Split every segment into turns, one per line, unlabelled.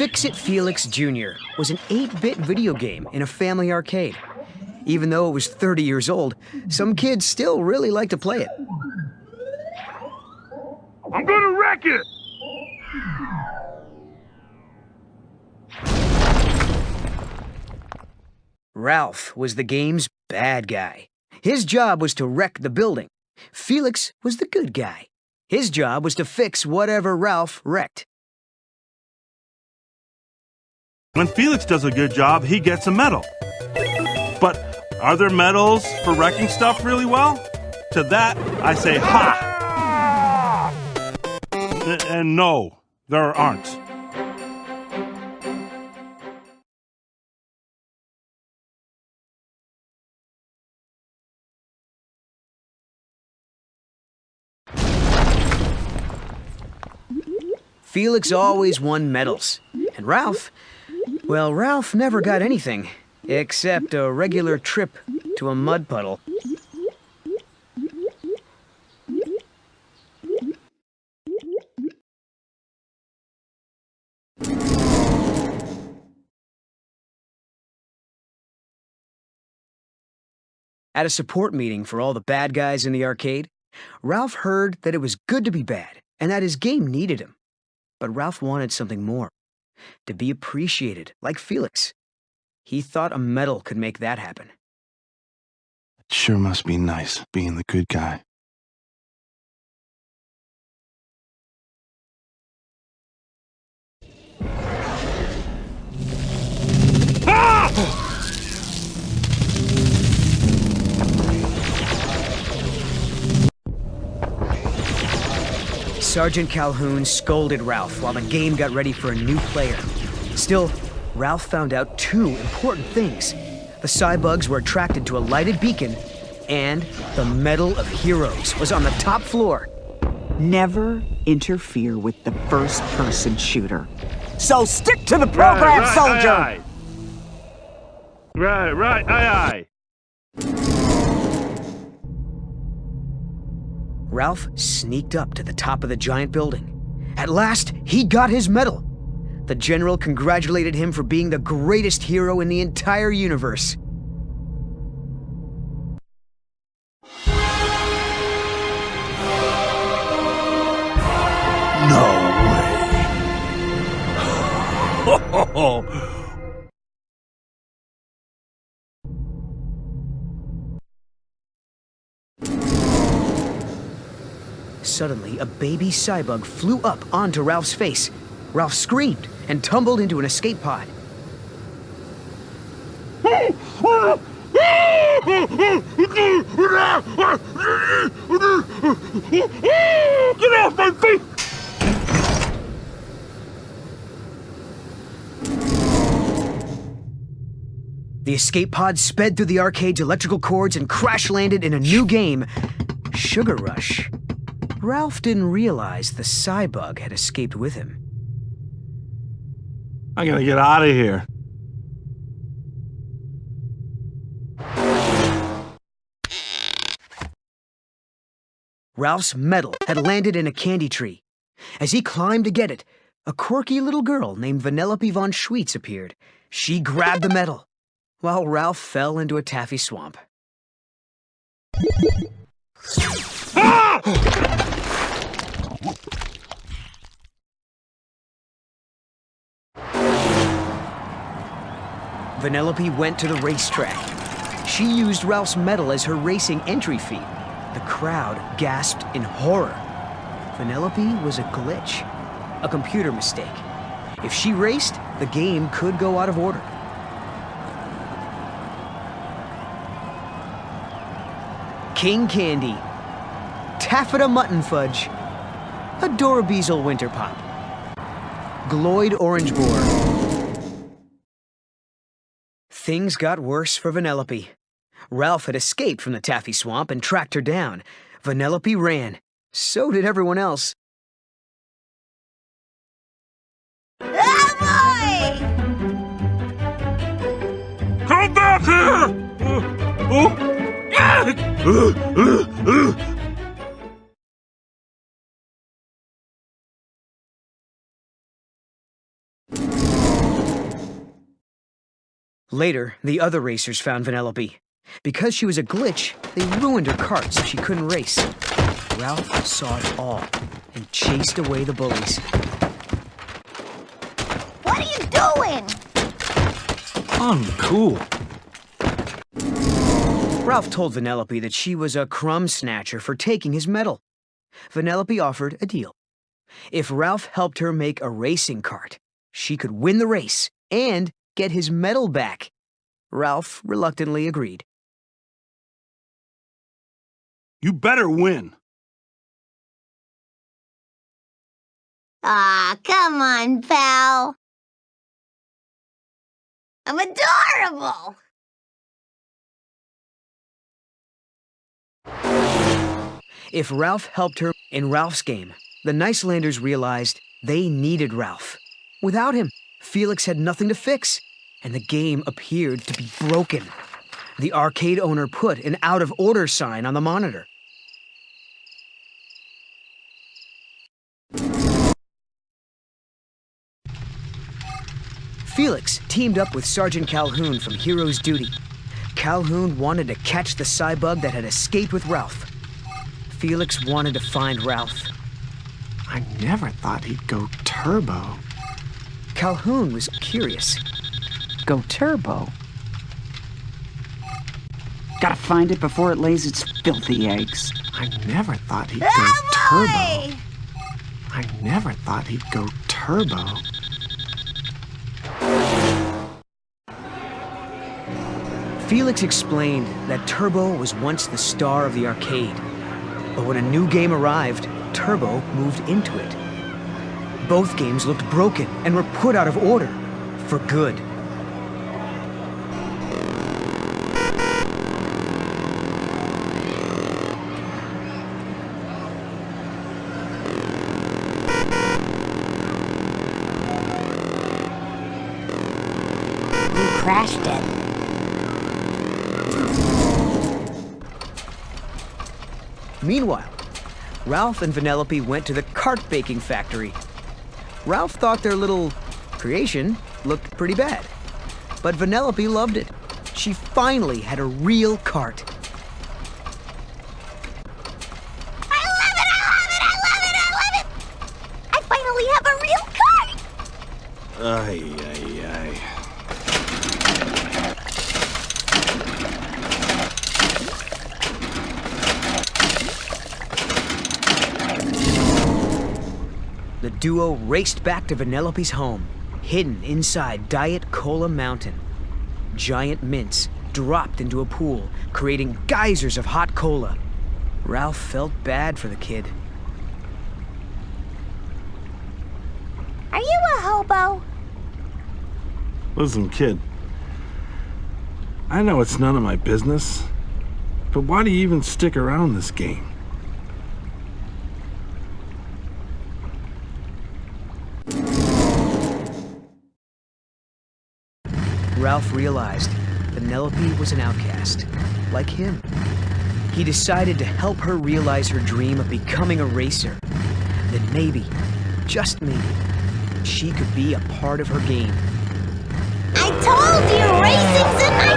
Fix-It Felix Jr. was an 8-bit video game in a family arcade. Even though it was 30 years old, some kids still really like to play it.
I'm gonna wreck it!
Ralph was the game's bad guy. His job was to wreck the building. Felix was the good guy. His job was to fix whatever Ralph wrecked.
When Felix does a good job, he gets a medal. But are there medals for wrecking stuff really well? To that, I say ha! And no, there aren't.
Felix always won medals. And Ralph, well, Ralph never got anything, except a regular trip to a mud puddle. At a support meeting for all the bad guys in the arcade, Ralph heard that it was good to be bad and that his game needed him. But Ralph wanted something more, to be appreciated, like Felix. He thought a medal could make that happen.
It sure must be nice being the good guy.
Sergeant Calhoun scolded Ralph while the game got ready for a new player. Still, Ralph found out 2 important things. The cybugs were attracted to a lighted beacon, and the Medal of Heroes was on the top floor.
Never interfere with the first-person shooter. So stick to the program, soldier!
Aye, aye. Right, aye, aye.
Ralph sneaked up to the top of the giant building. At last, he got his medal. The general congratulated him for being the greatest hero in the entire universe.
No way.
Suddenly, a baby cybug flew up onto Ralph's face. Ralph screamed and tumbled into an escape pod.
Get off my face!
The escape pod sped through the arcade's electrical cords and crash-landed in a new game, Sugar Rush. Ralph didn't realize the cybug had escaped with him.
I'm gonna get out of here.
Ralph's medal had landed in a candy tree. As he climbed to get it, a quirky little girl named Vanellope von Schweetz appeared. She grabbed the medal, while Ralph fell into a taffy swamp. Vanellope went to the racetrack. She used Ralph's medal as her racing entry fee. The crowd gasped in horror. Vanellope was a glitch, a computer mistake. If she raced, the game could go out of order. King Candy, Taffeta Mutton Fudge, Adorabeezle Winter Pop, Gloyd Orange Boar. Things got worse for Vanellope. Ralph had escaped from the taffy swamp and tracked her down. Vanellope ran. So did everyone else.
Oh
Come back here!
Later, the other racers found Vanellope. Because she was a glitch, they ruined her cart so she couldn't race. Ralph saw it all and chased away the bullies.
What are you doing?
Uncool.
Ralph told Vanellope that she was a crumb snatcher for taking his medal. Vanellope offered a deal. If Ralph helped her make a racing cart, she could win the race and get his medal back. Ralph reluctantly agreed.
You better win.
Aw, come on, pal. I'm adorable.
If Ralph helped her in Ralph's game, the Nicelanders realized they needed Ralph. Without him, Felix had nothing to fix, and the game appeared to be broken. The arcade owner put an out-of-order sign on the monitor. Felix teamed up with Sergeant Calhoun from Hero's Duty. Calhoun wanted to catch the Cybug that had escaped with Ralph. Felix wanted to find Ralph.
I never thought he'd go turbo.
Calhoun was curious.
Go turbo. Gotta find it before it lays its filthy eggs.
I never thought he'd go
Oh,
turbo. I never thought he'd go turbo.
Felix explained that Turbo was once the star of the arcade. But when a new game arrived, Turbo moved into it. Both games looked broken and were put out of order. For good.
You crashed it.
Meanwhile, Ralph and Vanellope went to the cart baking factory. Ralph thought their little creation looked pretty bad, but Vanellope loved it. She finally had a real cart.
I love it, I love it, I love it, I love it! I finally have a real cart!
Ay, ay, ay.
The duo raced back to Vanellope's home, hidden inside Diet Cola Mountain. Giant mints dropped into a pool, creating geysers of hot cola. Ralph felt bad for the kid.
Are you a hobo?
Listen, kid. I know it's none of my business, but why do you even stick around this game?
Ralph realized Vanellope was an outcast, like him. He decided to help her realize her dream of becoming a racer. That maybe, just maybe, she could be a part of her game.
I told you, racing's in my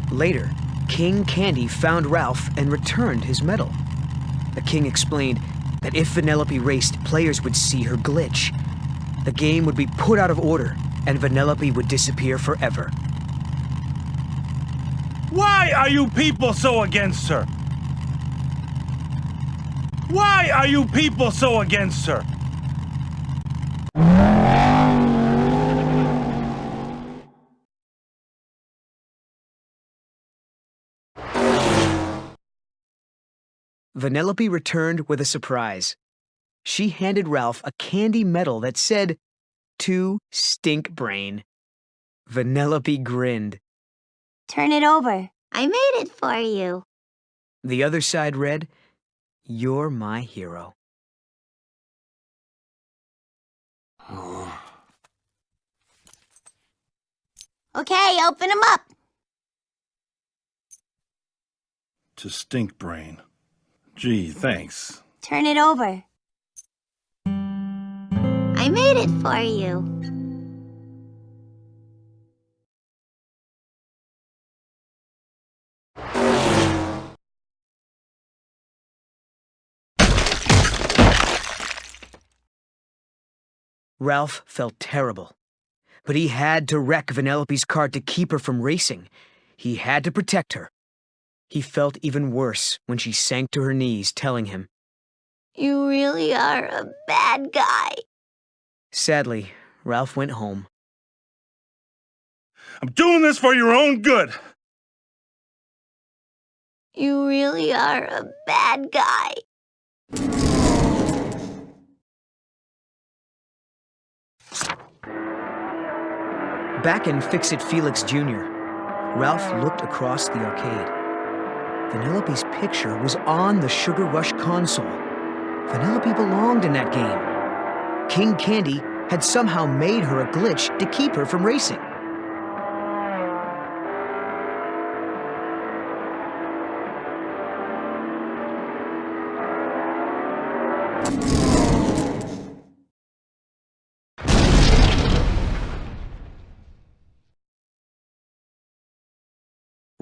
code!
Later, King Candy found Ralph and returned his medal. The king explained that if Vanellope raced, players would see her glitch. The game would be put out of order, and Vanellope would disappear forever.
Why are you people so against her? Why are you people so against her?
Vanellope returned with a surprise. She handed Ralph a candy medal that said, "To Stink Brain." Vanellope grinned.
Turn it over. I made it for you.
The other side read, "You're my hero."
Okay, open them up.
To Stink Brain. Gee, thanks.
Turn it over. I made it for you.
Ralph felt terrible. But he had to wreck Vanellope's cart to keep her from racing. He had to protect her. He felt even worse when she sank to her knees, telling him,
You really are a bad guy.
Sadly, Ralph went home.
I'm doing this for your own good.
You really are a bad guy.
Back in Fix-It Felix Jr., Ralph looked across the arcade. Vanellope's picture was on the Sugar Rush console. Vanellope belonged in that game. King Candy had somehow made her a glitch to keep her from racing.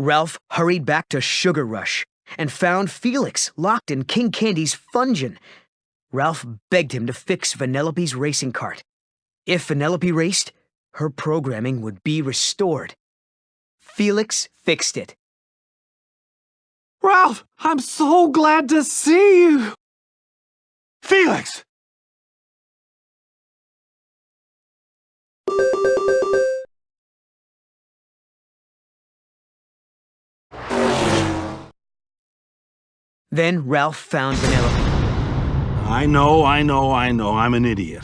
Ralph hurried back to Sugar Rush and found Felix locked in King Candy's Fungeon. Ralph begged him to fix Vanellope's racing cart. If Vanellope raced, her programming would be restored. Felix fixed it.
Ralph, I'm so glad to see you!
Felix!
Then Ralph found Vanellope.
I know, I'm an idiot.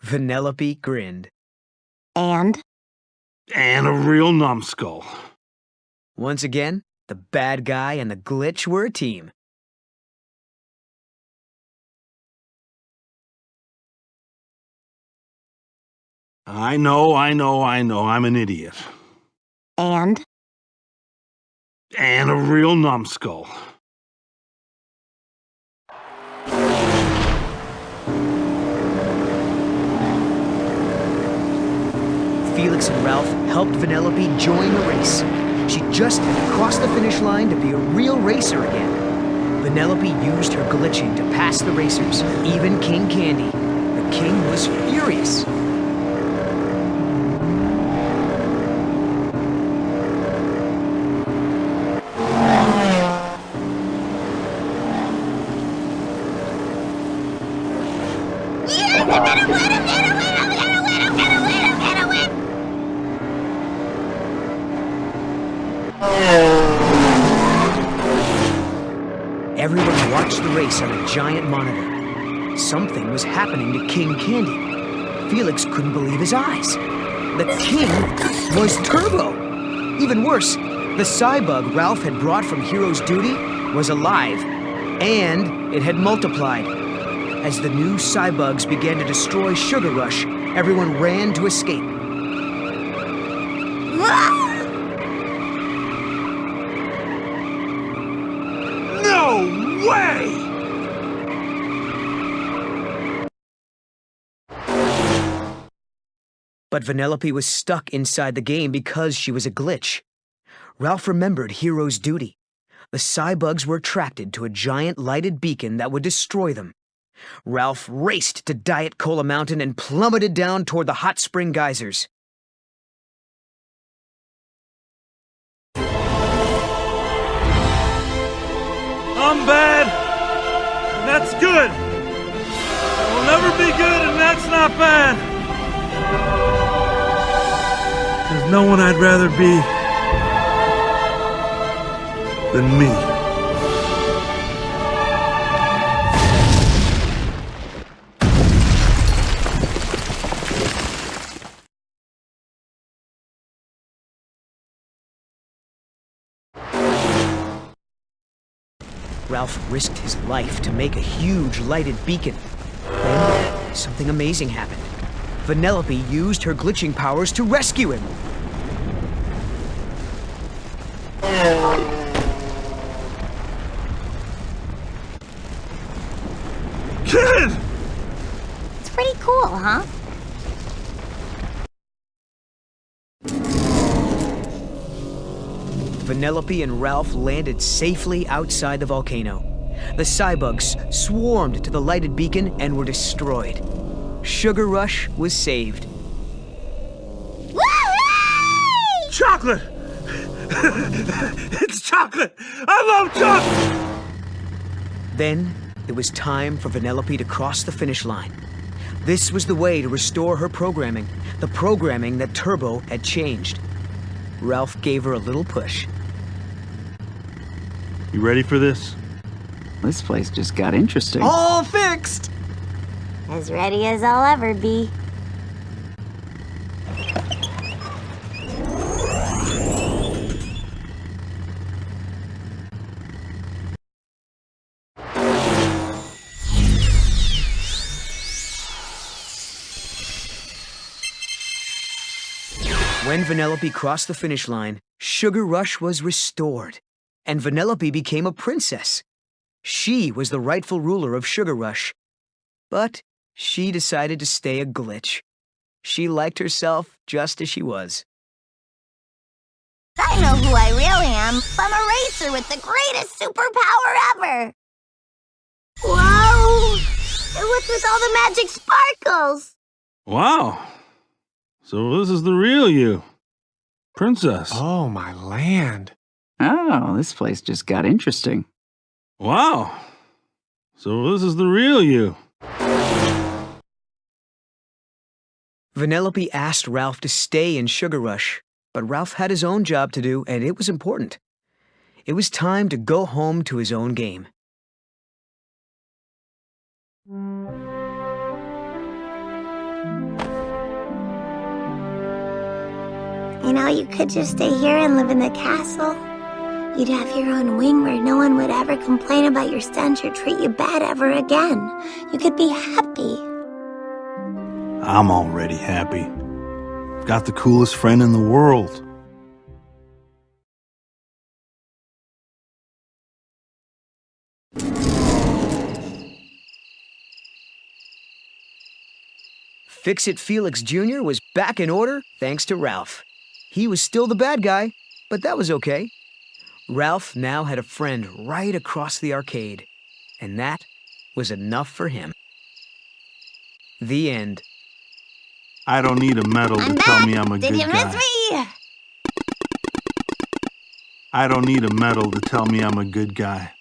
Vanellope grinned.
And?
And a real numbskull.
Once again, the bad guy and the glitch were a team.
I know, I'm an idiot.
And?
And a real numbskull.
Felix and Ralph helped Vanellope join the race. She just had to cross the finish line to be a real racer again. Vanellope used her glitching to pass the racers, even King Candy. The king was furious. Everyone watched the race on a giant monitor. Something was happening to King Candy. Felix couldn't believe his eyes. The king was Turbo. Even worse, the Cybug Ralph had brought from Hero's Duty was alive, and it had multiplied. As the new Cybugs began to destroy Sugar Rush, everyone ran to escape.
No way!
But Vanellope was stuck inside the game because she was a glitch. Ralph remembered Hero's Duty. The Cybugs were attracted to a giant lighted beacon that would destroy them. Ralph raced to Diet Cola Mountain and plummeted down toward the hot spring geysers.
I'm bad, and that's good. I'll never be good, and that's not bad. There's no one I'd rather be than me.
Ralph risked his life to make a huge lighted beacon. Then, something amazing happened. Vanellope used her glitching powers to rescue him. Vanellope and Ralph landed safely outside the volcano. The cybugs swarmed to the lighted beacon and were destroyed. Sugar Rush was saved.
Woo-hoo!
Chocolate! It's chocolate! I love chocolate!
Then it was time for Vanellope to cross the finish line. This was the way to restore her programming, the programming that Turbo had changed. Ralph gave her a little push.
You ready for this?
This place just got interesting.
All fixed!
As ready as I'll ever be.
When Vanellope crossed the finish line, Sugar Rush was restored, and Vanellope became a princess. She was the rightful ruler of Sugar Rush. But she decided to stay a glitch. She liked herself just as she was.
I know who I really am. I'm a racer with the greatest superpower ever. Whoa! And what's with all the magic sparkles?
Wow. So this is the real you. Princess.
Oh, my land.
Oh, this place just got interesting.
Wow. So this is the real you.
Vanellope asked Ralph to stay in Sugar Rush, but Ralph had his own job to do, and it was important. It was time to go home to his own game.
You know, you could just stay here and live in the castle. You'd have your own wing where no one would ever complain about your stench or treat you bad ever again. You could be happy.
I'm already happy. Got the coolest friend in the world.
Fix-It Felix Jr. was back in order thanks to Ralph. He was still the bad guy, but that was okay. Ralph now had a friend right across the arcade, and that was enough for him. The end.
I don't need a medal to
I'm
tell
back.
me I'm a
Did
good
you
guy.
miss me?
I don't need a medal to tell me I'm a good guy.